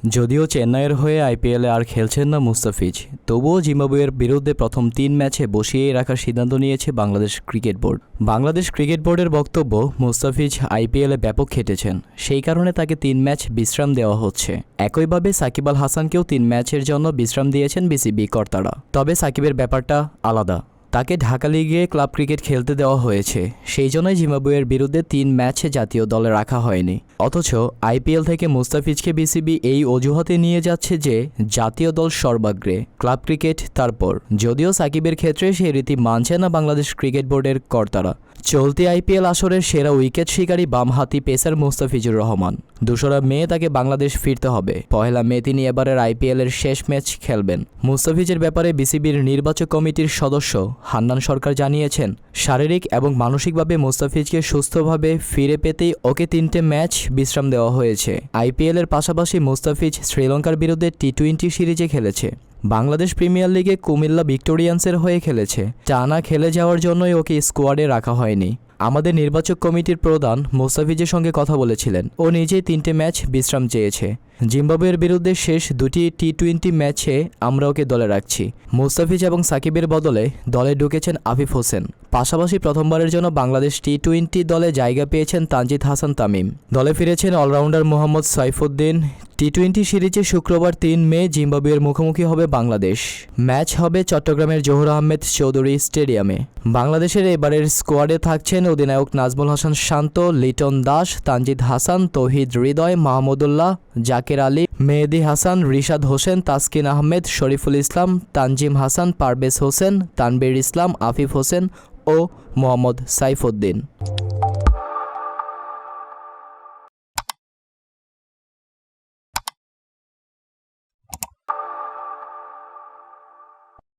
যদিও চেন্নাইয়ের হয়ে আইপিএলে আর খেলছেন না মুস্তাফিজ, তবুও জিম্বাবুয়ের বিরুদ্ধে প্রথম 3 ম্যাচে বসিয়ে রাখার সিদ্ধান্ত নিয়েছে Bangladesh cricket board. Bangladesh cricket বোর্ডের বক্তব্য, মুস্তাফিজ আইপিএলে ব্যাপক খেটেছেন, সেই কারণে তাকে 3 ম্যাচ বিশ্রাম দেওয়া হচ্ছে। একইভাবে সাকিব আল হাসানকেও 3 ম্যাচের জন্য বিশ্রাম দিয়েছেন বিসিবি কর্তারা। তবে সাকিবের ব্যাপারটা আলাদা, তাকে ঢাকা লিগে ক্লাব ক্রিকেট খেলতে দেওয়া হয়েছে, সেই জন্যই জিম্বাবুয়ের বিরুদ্ধে 3 ম্যাচে জাতীয় দলে রাখা হয়নি। অথচ আইপিএল থেকে মুস্তাফিজকে বিসিবি এই অজুহাতে নিয়ে যাচ্ছে যে জাতীয় দল সর্বাগ্রে, ক্লাব ক্রিকেট তারপর। যদিও সাকিবের ক্ষেত্রে সেই রীতি মানছে না বাংলাদেশ ক্রিকেট বোর্ডের কর্তারা। চলতি আইপিএল আসরের সেরা উইকেট শিকারী বামহাতি পেসার মুস্তাফিজুর রহমান। 2রা মে তাকে বাংলাদেশ ফিরতে হবে। 1 মে তিনি এবারের আইপিএলের শেষ ম্যাচ খেলবেন। মুস্তাফিজের ব্যাপারে বিসিবির নির্বাচক কমিটির সদস্য হান্নান সরকার জানিয়েছেন, শারীরিক এবং মানসিকভাবে মুস্তাফিজকে সুস্থভাবে ফিরে পেতেই ওকে 3টে ম্যাচ বিশ্রাম দেওয়া হয়েছে। আইপিএলের পাশাপাশি মুস্তাফিজ শ্রীলঙ্কার বিরুদ্ধে টি-20 সিরিজে খেলেছে। বাংলাদেশ প্রিমিয়ার লিগে কুমিল্লা ভিক্টোরিয়ান্সের হয়ে খেলেছে। টানা খেলে যাওয়ার জন্যই ওকে স্কোয়াডে রাখা হয়নি। আমাদের নির্বাচক কমিটির প্রধান মুস্তাফিজের সঙ্গে কথা বলেছিলেন, ও নিজেই 3টে ম্যাচ বিশ্রাম চেয়েছে। জিম্বাবুয়ের বিরুদ্ধে শেষ 2টি টি-20 ম্যাচে আমরা ওকে দলে রাখছি। মুস্তাফিজ এবং সাকিবের বদলে দলে ঢুকেছেন আফিফ হোসেন। পাশাপাশি প্রথমবারের জন্য বাংলাদেশ টি-20 দলে জায়গা পেয়েছেন তানজিদ হাসান তামিম। দলে ফিরেছেন অলরাউন্ডার মোহাম্মদ সাইফুদ্দিন। টি-20 সিরিজে শুক্রবার 3 মে জিম্বাবুয়ের মুখোমুখি হবে বাংলাদেশ। ম্যাচ হবে চট্টগ্রামের জহুর আহমেদ চৌধুরী স্টেডিয়ামে। বাংলাদেশের এবারের স্কোয়াডে থাকছেন অধিনায়ক নাজমুল হাসান শান্ত, লিটন দাস, তানজিদ হাসান, তৌহিদ হৃদয়, মাহমুদুল্লাহ, জাকের আলী, মেহেদী হাসান, রিশাদ হোসেন, তাসকিন আহমেদ, শরীফুল ইসলাম, তানজিম হাসান, পারভেজ হোসেন, তানবীর ইসলাম, আফিফ হোসেন ও মোহাম্মদ সাইফুদ্দিন।